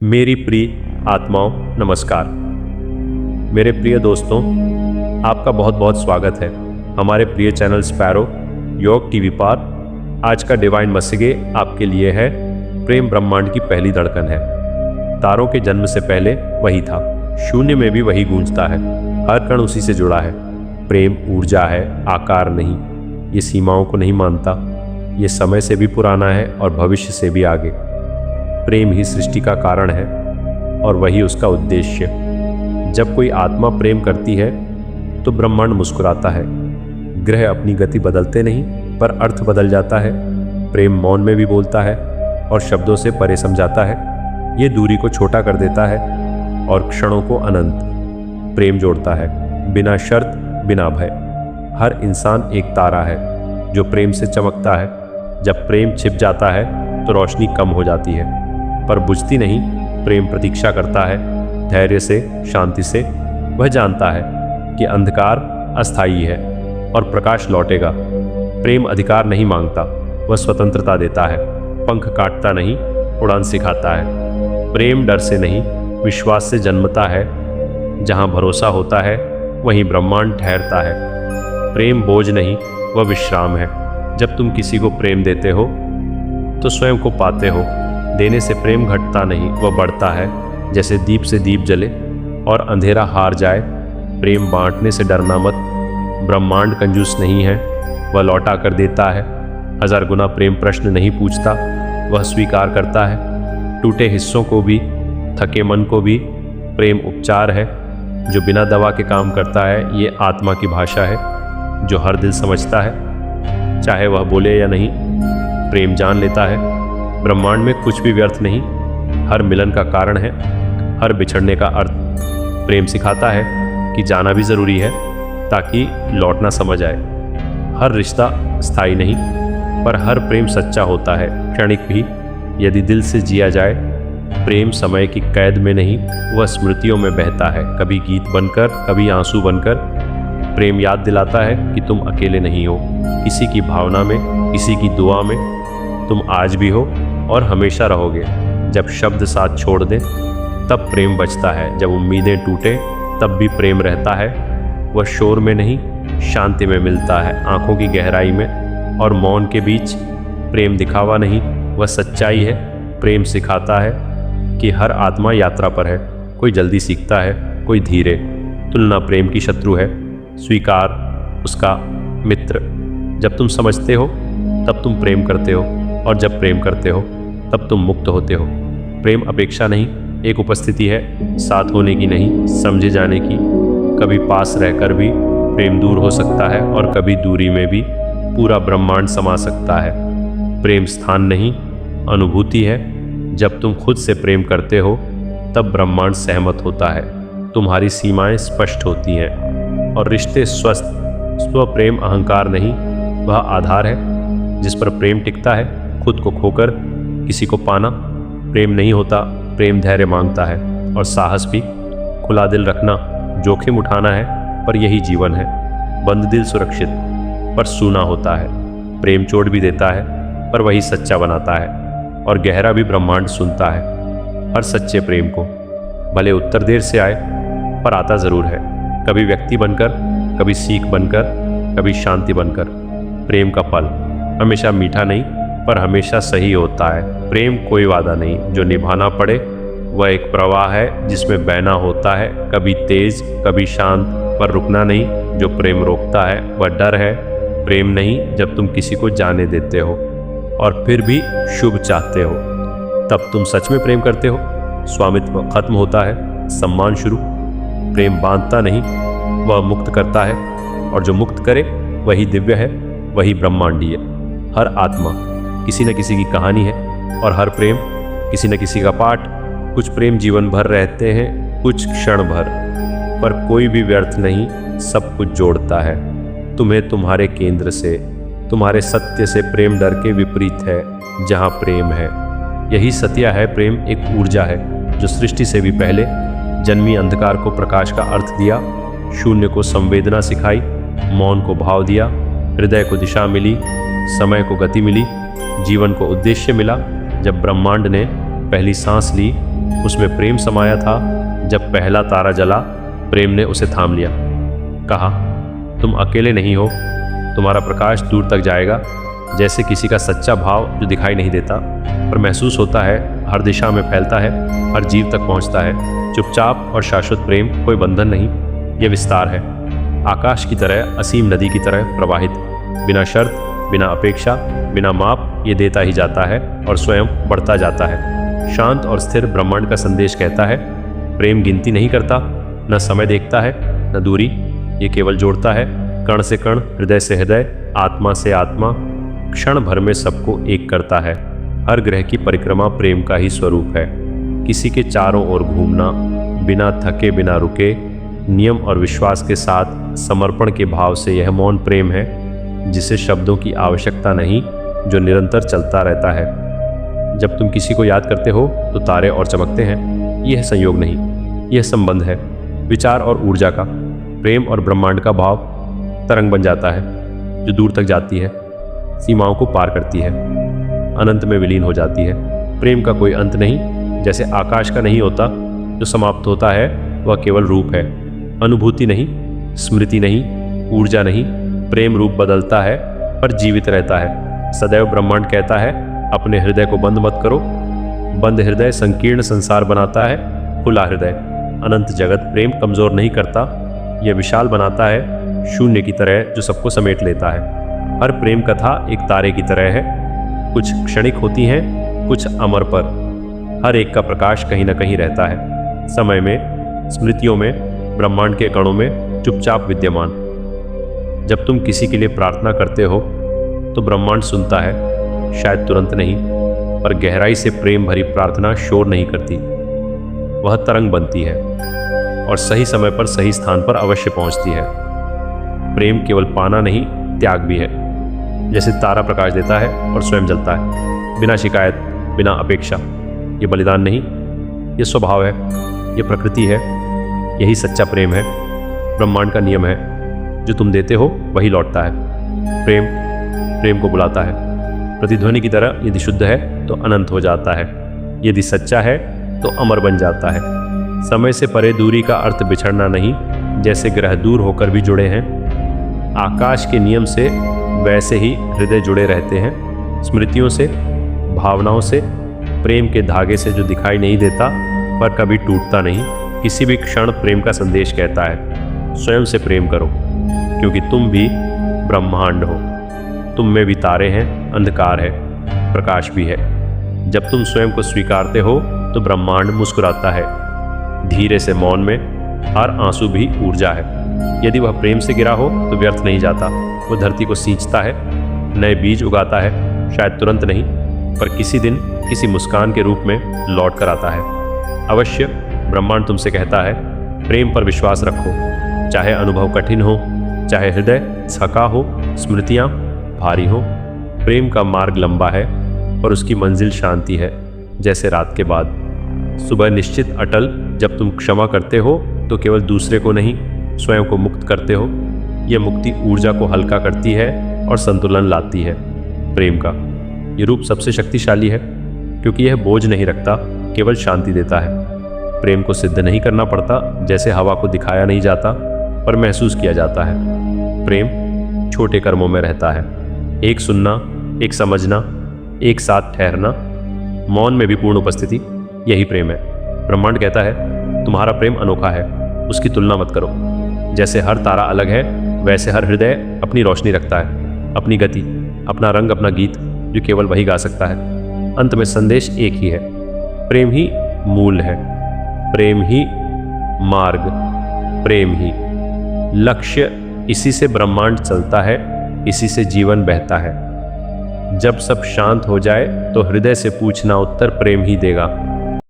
मेरी प्रिय आत्माओं, नमस्कार। मेरे प्रिय दोस्तों, आपका बहुत बहुत स्वागत है हमारे प्रिय चैनल स्पैरो योग टीवी पर। आज का डिवाइन मसीगे आपके लिए है। प्रेम ब्रह्मांड की पहली धड़कन है। तारों के जन्म से पहले वही था, शून्य में भी वही गूंजता है। हर कण उसी से जुड़ा है। प्रेम ऊर्जा है, आकार नहीं। ये सीमाओं को नहीं मानता। ये समय से भी पुराना है और भविष्य से भी आगे। प्रेम ही सृष्टि का कारण है और वही उसका उद्देश्य। जब कोई आत्मा प्रेम करती है तो ब्रह्मांड मुस्कुराता है। ग्रह अपनी गति बदलते नहीं पर अर्थ बदल जाता है। प्रेम मौन में भी बोलता है और शब्दों से परे समझाता है। ये दूरी को छोटा कर देता है और क्षणों को अनंत। प्रेम जोड़ता है, बिना शर्त, बिना भय। हर इंसान एक तारा है जो प्रेम से चमकता है। जब प्रेम छिप जाता है तो रोशनी कम हो जाती है, पर बुझती नहीं। प्रेम प्रतीक्षा करता है, धैर्य से, शांति से। वह जानता है कि अंधकार अस्थायी है और प्रकाश लौटेगा। प्रेम अधिकार नहीं मांगता, वह स्वतंत्रता देता है। पंख काटता नहीं, उड़ान सिखाता है। प्रेम डर से नहीं, विश्वास से जन्मता है। जहाँ भरोसा होता है वहीं ब्रह्मांड ठहरता है। प्रेम बोझ नहीं, वह विश्राम है। जब तुम किसी को प्रेम देते हो तो स्वयं को पाते हो। देने से प्रेम घटता नहीं, वह बढ़ता है। जैसे दीप से दीप जले और अंधेरा हार जाए। प्रेम बांटने से डरना मत। ब्रह्मांड कंजूस नहीं है, वह लौटा कर देता है। 1000 गुना प्रेम प्रश्न नहीं पूछता, वह स्वीकार करता है। टूटे हिस्सों को भी, थके मन को भी। प्रेम उपचार है जो बिना दवा के काम करता है। ये आत्मा की भाषा है जो हर दिल समझता है, चाहे वह बोले या नहीं। प्रेम जान लेता है ब्रह्मांड में कुछ भी व्यर्थ नहीं। हर मिलन का कारण है, हर बिछड़ने का अर्थ। प्रेम सिखाता है कि जाना भी जरूरी है ताकि लौटना समझ आए। हर रिश्ता स्थायी नहीं, पर हर प्रेम सच्चा होता है, क्षणिक भी, यदि दिल से जिया जाए। प्रेम समय की कैद में नहीं, वह स्मृतियों में बहता है, कभी गीत बनकर, कभी आंसू बनकर। प्रेम याद दिलाता है कि तुम अकेले नहीं हो, किसी की भावना में, किसी की दुआ में। तुम आज भी हो और हमेशा रहोगे। जब शब्द साथ छोड़ दें तब प्रेम बचता है। जब उम्मीदें टूटे तब भी प्रेम रहता है। वह शोर में नहीं, शांति में मिलता है, आंखों की गहराई में और मौन के बीच। प्रेम दिखावा नहीं, वह सच्चाई है। प्रेम सिखाता है कि हर आत्मा यात्रा पर है। कोई जल्दी सीखता है, कोई धीरे। तुलना प्रेम की शत्रु है, स्वीकार उसका मित्र। जब तुम समझते हो तब तुम प्रेम करते हो, और जब प्रेम करते हो तब तुम मुक्त होते हो। प्रेम अपेक्षा नहीं, एक उपस्थिति है, साथ होने की नहीं, समझे जाने की। कभी पास रहकर भी प्रेम दूर हो सकता है और कभी दूरी में भी पूरा ब्रह्मांड समा सकता है। प्रेम स्थान नहीं, अनुभूति है। जब तुम खुद से प्रेम करते हो तब ब्रह्मांड सहमत होता है। तुम्हारी सीमाएं स्पष्ट होती हैं और रिश्ते स्वस्थ। स्व प्रेम अहंकार नहीं, वह आधार है जिस पर प्रेम टिकता है। खुद को खोकर किसी को पाना प्रेम नहीं होता। प्रेम धैर्य मांगता है और साहस भी। खुला दिल रखना, जोखिम उठाना है, पर यही जीवन है। बंद दिल सुरक्षित पर सूना होता है। प्रेम चोट भी देता है पर वही सच्चा बनाता है, और गहरा भी ब्रह्मांड सुनता है हर सच्चे प्रेम को। भले उत्तर देर से आए पर आता जरूर है। कभी व्यक्ति बनकर, कभी सीख बनकर, कभी शांति बनकर। प्रेम का फल हमेशा मीठा नहीं पर हमेशा सही होता है। प्रेम कोई वादा नहीं जो निभाना पड़े, वह एक प्रवाह है जिसमें बहना होता है, कभी तेज कभी शांत, पर रुकना नहीं। जो प्रेम रोकता है वह डर है। प्रेम नहीं जब तुम किसी को जाने देते हो और फिर भी शुभ चाहते हो, तब तुम सच में प्रेम करते हो। स्वामित्व खत्म होता है, सम्मान शुरू। प्रेम बांधता नहीं, वह मुक्त करता है, और जो मुक्त करे वही दिव्य है, वही ब्रह्मांडीय। हर आत्मा किसी न किसी की कहानी है और हर प्रेम किसी न किसी का पाठ। कुछ प्रेम जीवन भर रहते हैं, कुछ क्षण भर, पर कोई भी व्यर्थ नहीं, सब कुछ जोड़ता है तुम्हें तुम्हारे केंद्र से, तुम्हारे सत्य से। प्रेम डर के विपरीत है जहाँ प्रेम है। यही सत्य है। प्रेम एक ऊर्जा है जो सृष्टि से भी पहले जन्मी अंधकार को प्रकाश का अर्थ दिया, शून्य को संवेदना सिखाई, मौन को भाव दिया, हृदय को दिशा मिली, समय को गति मिली, जीवन को उद्देश्य मिला। जब ब्रह्मांड ने पहली सांस ली उसमें प्रेम समाया था। जब पहला तारा जला प्रेम ने उसे थाम लिया। कहा, तुम अकेले नहीं हो, तुम्हारा प्रकाश दूर तक जाएगा। जैसे किसी का सच्चा भाव जो दिखाई नहीं देता पर महसूस होता है, हर दिशा में फैलता है, हर जीव तक पहुंचता है। चुपचाप और शाश्वत प्रेम कोई बंधन नहीं, ये विस्तार है। आकाश की तरह, असीम नदी की तरह प्रवाहित, बिना शर्त, बिना अपेक्षा, बिना माप, ये देता ही जाता है और स्वयं बढ़ता जाता है। शांत और स्थिर ब्रह्मांड का संदेश कहता है, प्रेम गिनती नहीं करता, न समय देखता है, न दूरी, ये केवल जोड़ता है। कण से कण, हृदय से हृदय, आत्मा से आत्मा, क्षण भर में सबको एक करता है। हर ग्रह की परिक्रमा प्रेम का ही स्वरूप है। किसी के चारों ओर घूमना, बिना थके बिना रुके, नियम और विश्वास के साथ समर्पण के भाव से, यह मौन प्रेम है जिसे शब्दों की आवश्यकता नहीं, जो निरंतर चलता रहता है। जब तुम किसी को याद करते हो तो तारे और चमकते हैं। यह संयोग नहीं, यह संबंध है, विचार और ऊर्जा का। प्रेम और ब्रह्मांड का भाव तरंग बन जाता है जो दूर तक जाती है, सीमाओं को पार करती है, अनंत में विलीन हो जाती है। प्रेम का कोई अंत नहीं, जैसे आकाश का नहीं होता, जो समाप्त होता है वह केवल रूप है, अनुभूति नहीं, स्मृति नहीं, ऊर्जा नहीं। प्रेम रूप बदलता है पर जीवित रहता है। सदैव ब्रह्मांड कहता है, अपने हृदय को बंद मत करो। बंद हृदय संकीर्ण संसार बनाता है, खुला हृदय अनंत जगत। प्रेम कमजोर नहीं करता, यह विशाल बनाता है, शून्य की तरह जो सबको समेट लेता है। हर प्रेम कथा एक तारे की तरह है, कुछ क्षणिक होती हैं, कुछ अमर पर। हर एक का प्रकाश कहीं न कहीं रहता है, समय में, स्मृतियों में, ब्रह्मांड के कणों में, चुपचाप विद्यमान। जब तुम किसी के लिए प्रार्थना करते हो तो ब्रह्मांड सुनता है, शायद तुरंत नहीं, पर गहराई से प्रेम भरी प्रार्थना शोर नहीं करती। वह तरंग बनती है और सही समय पर सही स्थान पर अवश्य पहुंचती है। प्रेम केवल पाना नहीं, त्याग भी है। जैसे तारा प्रकाश देता है और स्वयं जलता है, बिना शिकायत, बिना अपेक्षा। ये बलिदान नहीं, ये स्वभाव है, ये प्रकृति है। यही सच्चा प्रेम है, ब्रह्मांड का नियम है। जो तुम देते हो वही लौटता है। प्रेम प्रेम को बुलाता है। प्रतिध्वनि की तरह यदि शुद्ध है तो अनंत हो जाता है, यदि सच्चा है तो अमर बन जाता है। समय से परे दूरी का अर्थ बिछड़ना नहीं, जैसे ग्रह दूर होकर भी जुड़े हैं आकाश के नियम से, वैसे ही हृदय जुड़े रहते हैं स्मृतियों से, भावनाओं से, प्रेम के धागे से जो दिखाई नहीं देता पर कभी टूटता नहीं। किसी भी क्षण प्रेम का संदेश कहता है, स्वयं से प्रेम करो, क्योंकि तुम भी ब्रह्मांड हो। तुम में भी तारे हैं, अंधकार है, प्रकाश भी है। जब तुम स्वयं को स्वीकारते हो तो ब्रह्मांड मुस्कुराता है। धीरे से मौन में हर आंसू भी ऊर्जा है। यदि वह प्रेम से गिरा हो तो व्यर्थ नहीं जाता। वह धरती को सींचता है, नए बीज उगाता है, शायद तुरंत नहीं, पर किसी दिन किसी मुस्कान के रूप में लौट कर आता है। अवश्य ब्रह्मांड तुमसे कहता है, प्रेम पर विश्वास रखो, चाहे अनुभव कठिन हो, चाहे हृदय थका हो, स्मृतियाँ भारी हो। प्रेम का मार्ग लंबा है और उसकी मंजिल शांति है, जैसे रात के बाद। सुबह निश्चित अटल। जब तुम क्षमा करते हो तो केवल दूसरे को नहीं, स्वयं को मुक्त करते हो। यह मुक्ति ऊर्जा को हल्का करती है और संतुलन लाती है। प्रेम का ये रूप सबसे शक्तिशाली है, क्योंकि यह बोझ नहीं रखता, केवल शांति देता है। प्रेम को सिद्ध नहीं करना पड़ता, जैसे हवा को दिखाया नहीं जाता पर महसूस किया जाता है। प्रेम छोटे कर्मों में रहता है, एक सुनना, एक समझना, एक साथ ठहरना, मौन में भी पूर्ण उपस्थिति, यही प्रेम है। ब्रह्मांड कहता है, तुम्हारा प्रेम अनोखा है, उसकी तुलना मत करो। जैसे हर तारा अलग है, वैसे हर हृदय अपनी रोशनी रखता है, अपनी गति, अपना रंग, अपना गीत, जो केवल वही गा सकता है। अंत में संदेश एक ही है, प्रेम ही मूल है, प्रेम ही मार्ग, प्रेम ही लक्ष्य। इसी से ब्रह्मांड चलता है, इसी से जीवन बहता है। जब सब शांत हो जाए तो हृदय से पूछना, उत्तर प्रेम ही देगा।